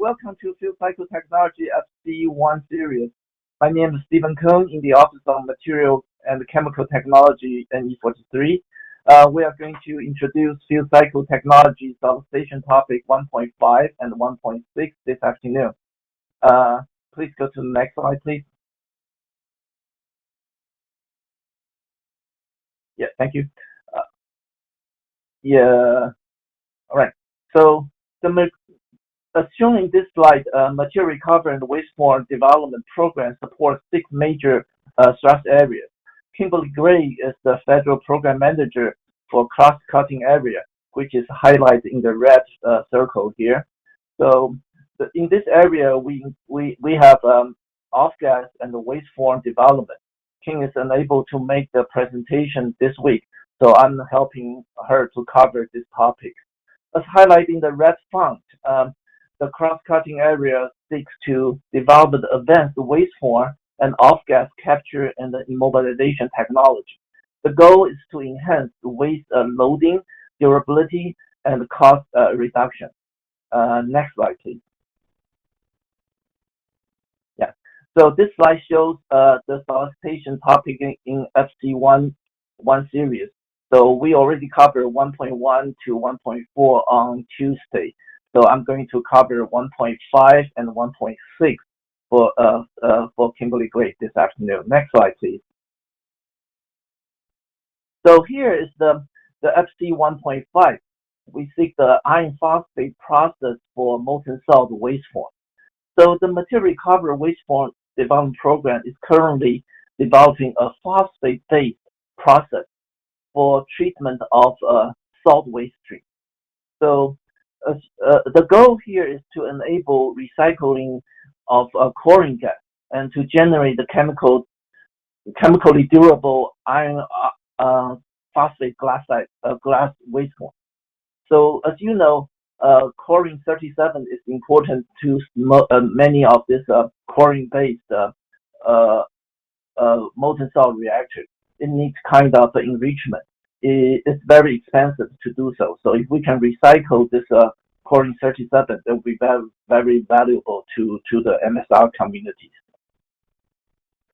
welcome to Field Cycle Technology FC1 series. My name is Stephen Cohn in the Office of Material and Chemical Technology in E43. We are going to introduce Field Cycle Technology solicitation topic 1.5 and 1.6 this afternoon. Please go to the next slide, please. Yeah, thank you. All right. So as shown in this slide, material recovery and wastewater development program supports 6 major thrust areas. Kimberly Gray is the federal program manager for Crosscutting Area, which is highlighted in the red circle here. So in this area, we have off-gas and wastewater development. Kim is unable to make the presentation this week, so I'm helping her to cover this topic. As highlighted in the red font, the cross-cutting area seeks to develop the advanced wastewater and off-gas capture and immobilization technology. The goal is to enhance waste loading, durability, and cost reduction. Next slide, please. Yeah. So this slide shows the solicitation topic in FC1 series. So we already covered 1.1 to 1.4 on Tuesday. So I'm going to cover 1.5 and 1.6 for Kimberly Gray this afternoon. Next slide, please. So here is the FC-1.5. We seek the iron phosphate process for molten salt wastewater. So the material recovery wastewater development program is currently developing a phosphate-based process for treatment of salt waste stream. So the goal here is to enable recycling of chlorine gas and to generate the chemically durable iron phosphate glass wastewater. So as you know, chlorine 37 is important to many of these chlorine-based molten salt reactors. It needs kind of enrichment. It's very expensive to do so. So if we can recycle this chlorine 37, it will be very, very valuable to the MSR communities.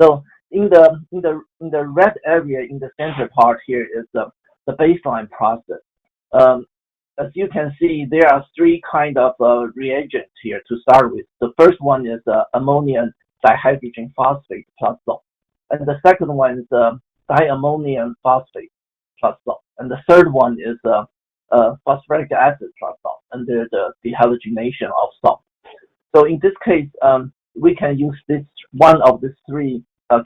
So in the red area in the center part here is the baseline process. As you can see, there are 3 kind of reagents here to start with. The first one is ammonium dihydrogen phosphate plus salt, and the second one is diammonium phosphate plus salt, and the third one is phosphoric acid plus salt under the dehalogenation of salt. So in this case, we can use this one of the 3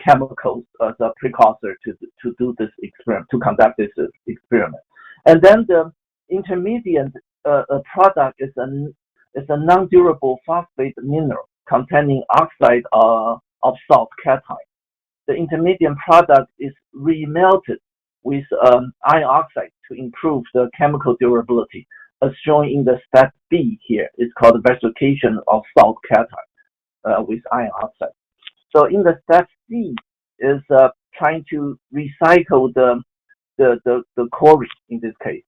chemicals as a precursor to do this experiment, to conduct this experiment. And then the intermediate product is a non-durable phosphate mineral containing oxide of salt cation. The intermediate product is remelted with iron oxide to improve the chemical durability, as shown in the step B here. It's called verification of salt cation with iron oxide. So in the step C is trying to recycle the chlorine in this case.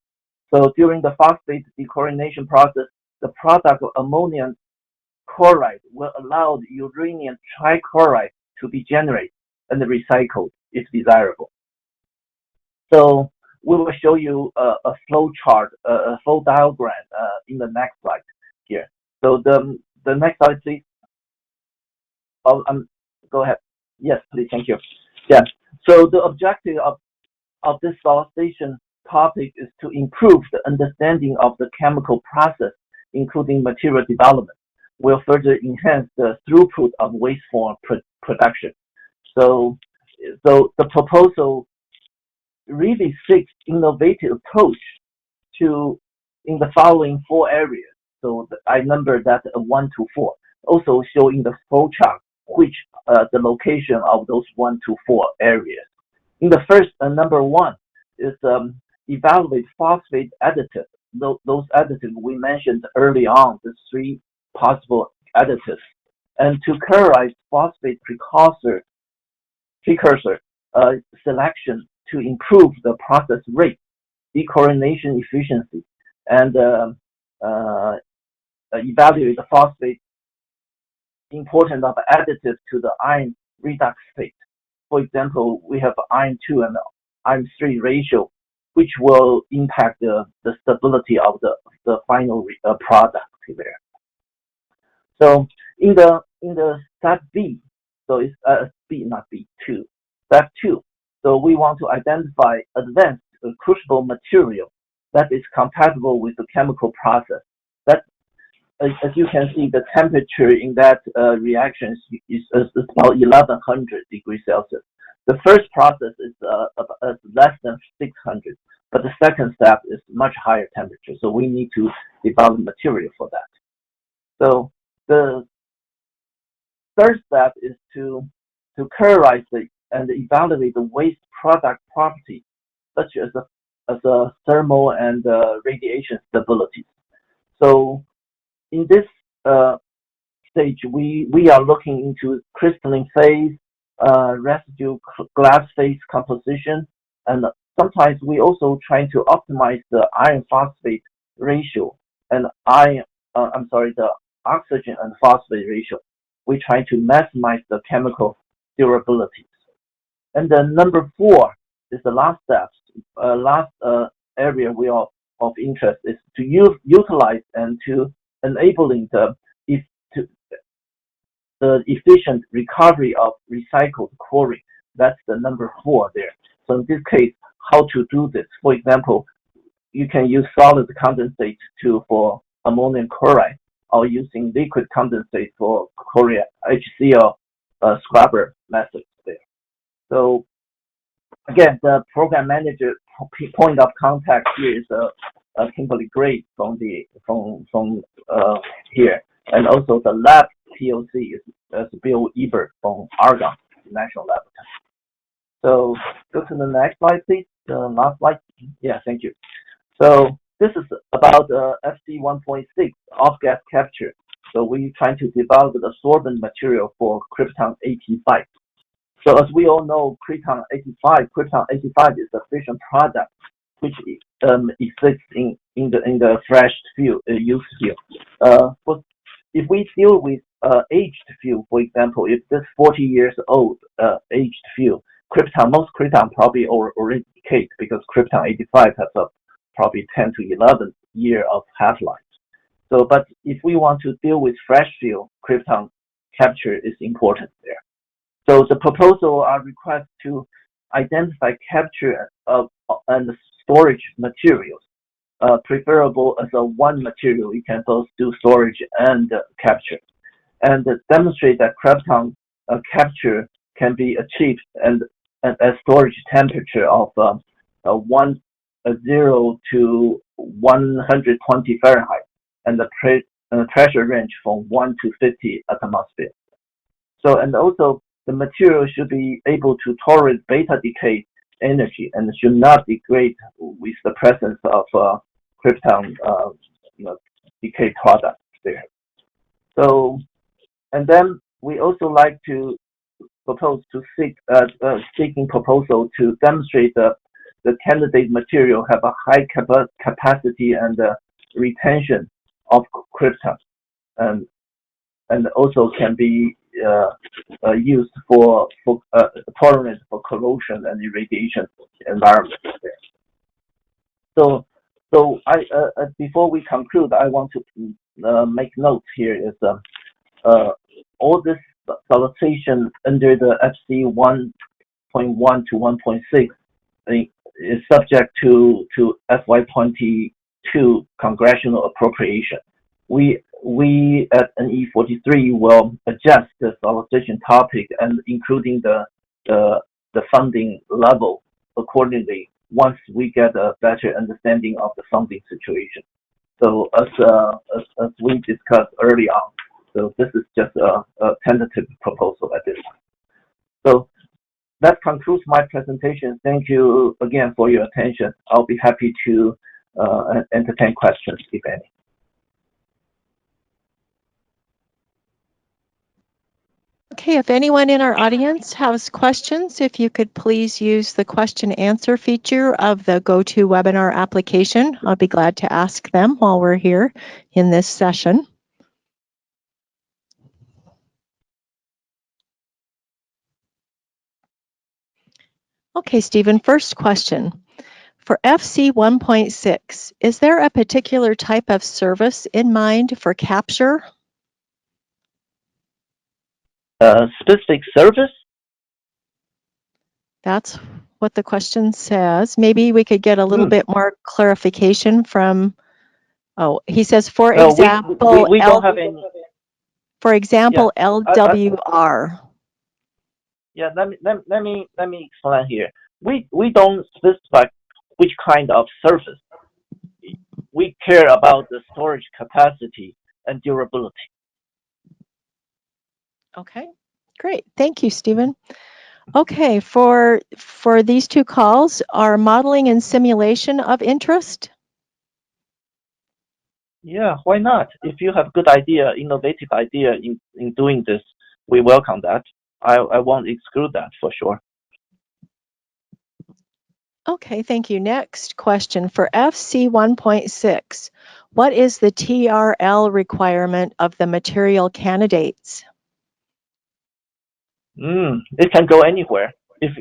So during the phosphate dechlorination process, the product of ammonium chloride will allow the uranium trichloride to be generated and recycled if desirable. So we will show you a flow chart, a flow diagram in the next slide here. So the next slide, please. Go ahead. Yes, please. Thank you. Yeah. So the objective of this solicitation topic is to improve the understanding of the chemical process, including material development, will further enhance the throughput of wastewater production. So the proposal really seeks innovative approach in the following 4 areas. So I number that 1 to 4. Also show in the flow chart which the location of those 1 to 4 areas. In the first, number 1 is evaluate phosphate additives. Those additives we mentioned early on, the 3 possible additives, and to characterize phosphate precursor selection to improve the process rate, dechlorination efficiency, and evaluate the phosphate importance of additives to the iron redox state. For example, we have iron 2 and iron 3 ratio, which will impact the stability of the final product there. So in the step B, so it's B, not B2, step 2. So we want to identify advanced crucible material that is compatible with the chemical process. That, as you can see, the temperature in that reaction is about 1100 degrees Celsius. The first process is less than 600, but the second step is much higher temperature. So we need to develop material for that. So the third step is to characterize and evaluate the waste product properties, such as a thermal and radiation stability. So in this stage, we are looking into crystalline phase, residue glass phase composition, and sometimes we also trying to optimize the iron phosphate ratio and the oxygen and phosphate ratio. We try to maximize the chemical durability. And then number 4 is the last step. Last area we are of interest is to utilize and to enabling the efficient recovery of recycled chlorine. That's the number 4 there. So in this case, how to do this? For example, you can use solid condensate for ammonium chloride, or using liquid condensate for chlorine HCl scrubber methods there. So again, the program manager point of contact here is Kimberly Gray from here, and also the lab POC is Bill Ebert from Argonne National Laboratory. So go to the next slide, please. The last slide. Yeah, thank you. So this is about FC-1.6 off-gas capture. So we're trying to develop the sorbent material for krypton 85. So as we all know, krypton 85 is a fission product which exists in the fresh fuel, used fuel. If we deal with aged fuel, for example, if this 40 years old aged fuel, most krypton probably already decayed, because krypton 85 has probably 10 to 11 years of half-life. So, but if we want to deal with fresh fuel, krypton capture is important there. So the proposal are request to identify capture and storage materials, preferable as a one material. You can both do storage and capture, and demonstrate that krypton capture can be achieved and at storage temperature of 0 to 120 Fahrenheit, and the pressure range from 1 to 50 atmosphere. So, and also the material should be able to tolerate beta decay energy and should not degrade with the presence of krypton decay products there. So, and then we also like to propose to seeking proposal to demonstrate the candidate material have a high capacity and retention of krypton, and also can be used for tolerance for corrosion and irradiation environment there. So I before we conclude, I want to make notes here is all this solicitation under the FC-1.1 to 1.6 is subject to FY22 congressional appropriation. We at NE43 will adjust the solicitation topic and including the funding level accordingly once we get a better understanding of the funding situation. So as we discussed early on, so this is just a tentative proposal at this time. So that concludes my presentation. Thank you again for your attention. I'll be happy to entertain questions if any. Okay, if anyone in our audience has questions, if you could please use the question answer feature of the GoToWebinar application, I'll be glad to ask them while we're here in this session. Okay, Stephen, first question. For FC-1.6, is there a particular type of service in mind for capture? Specific service? That's what the question says. Maybe we could get a little bit more clarification from, he says, for No, example, we don't have any. Yeah, LWR. Yeah, let me explain here. We don't specify which kind of surface. We care about the storage capacity and durability. Okay, great. Thank you, Stephen. Okay, for these two calls, are modeling and simulation of interest? Yeah, why not? If you have good idea, innovative idea in doing this, we welcome that. I won't exclude that for sure. Okay, thank you. Next question. For FC-1.6, what is the TRL requirement of the material candidates? It can go anywhere. If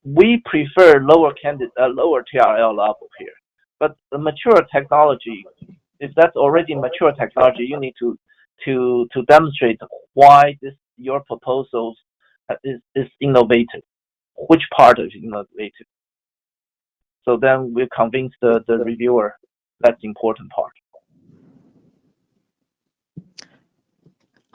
we prefer lower TRL level here, but the mature technology, if that's already mature technology, you need to demonstrate why your proposals is innovative, which part is innovative. So then we convince the reviewer that's the important part.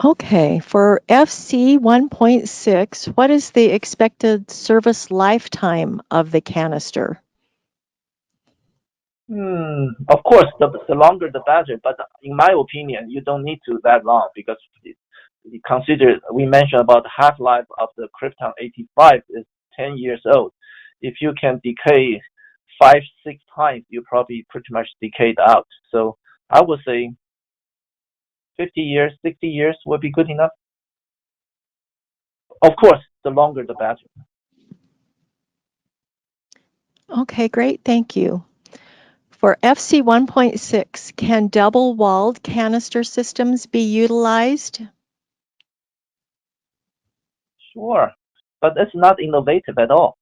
Okay, for FC-1.6, what is the expected service lifetime of the canister? Of course, the longer the better, but in my opinion, you don't need to that long because we mentioned about half-life of the Krypton 85 is 10 years old. If you can decay 5-6 times, you probably pretty much decayed out. So I would say 50 years, 60 years would be good enough. Of course, the longer the better. Okay, great. Thank you. For FC-1.6, can double-walled canister systems be utilized? Sure, but it's not innovative at all.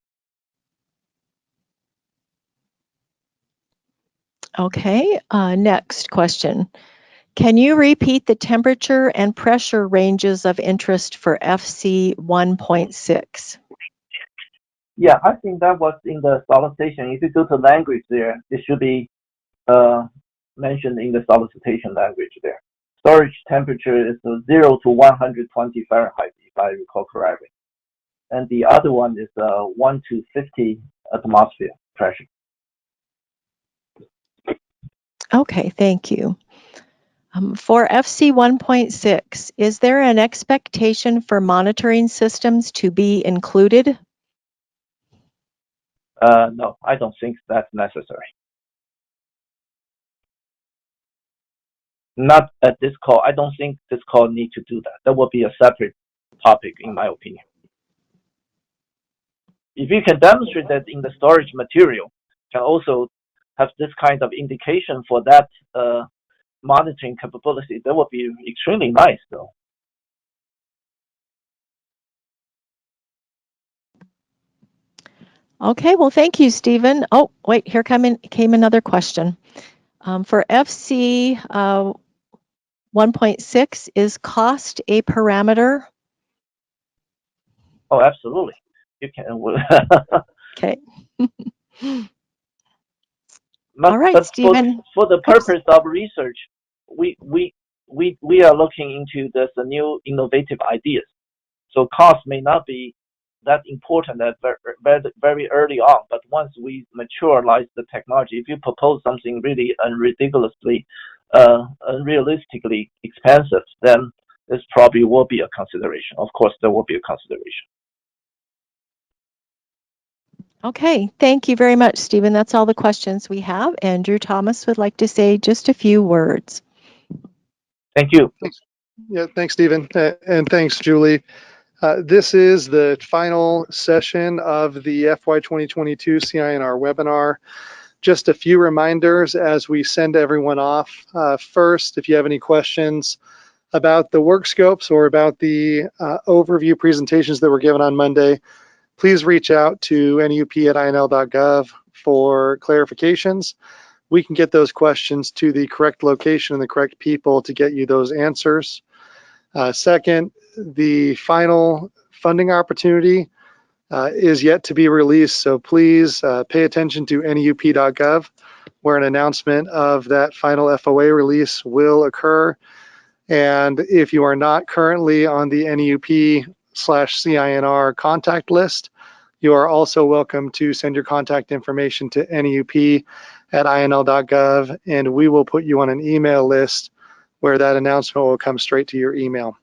Okay, next question. Can you repeat the temperature and pressure ranges of interest for FC-1.6? Yeah, I think that was in the solicitation. If you go to language there, it should be mentioned in the solicitation language there. Storage temperature is 0 to 120 Fahrenheit, if I recall correctly. And the other one is 1 to 50 atmosphere pressure. Okay, thank you. For FC-1.6, is there an expectation for monitoring systems to be included? No, I don't think that's necessary. Not at this call. I don't think this call needs to do that. That would be a separate topic, in my opinion. If you can demonstrate that in the storage material can also have this kind of indication for that monitoring capability, that would be extremely nice, though. Okay, well, thank you, Stephen. Oh, wait, here came another question. For FC 1.6, is cost a parameter? Oh, absolutely. You can. Okay. All right, but Stephen. For the purpose of research, we are looking into this new innovative ideas. So cost may not be that important at very early on, but once we maturize the technology, if you propose something really ridiculously, unrealistically expensive, then this probably will be a consideration. Of course, there will be a consideration. Okay, thank you very much, Stephen. That's all the questions we have. And Drew Thomas would like to say just a few words. Thank you. Yeah, thanks, Stephen. And thanks, Julie. This is the final session of the FY 2022 CINR webinar. Just a few reminders as we send everyone off. First, if you have any questions about the Workscopes or about the overview presentations that were given on Monday, please reach out to nup@inl.gov for clarifications. We can get those questions to the correct location and the correct people to get you those answers. Second, the final funding opportunity is yet to be released, so please pay attention to nup.gov, where an announcement of that final FOA release will occur. And if you are not currently on the NEUP/CINR contact list, you are also welcome to send your contact information to NEUP@INL.gov, and we will put you on an email list where that announcement will come straight to your email.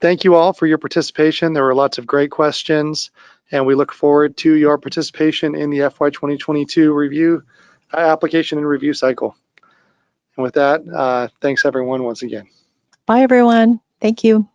Thank you all for your participation. There were lots of great questions, and we look forward to your participation in the FY 2022 review application and review cycle. And with that, thanks everyone once again. Bye, everyone. Thank you.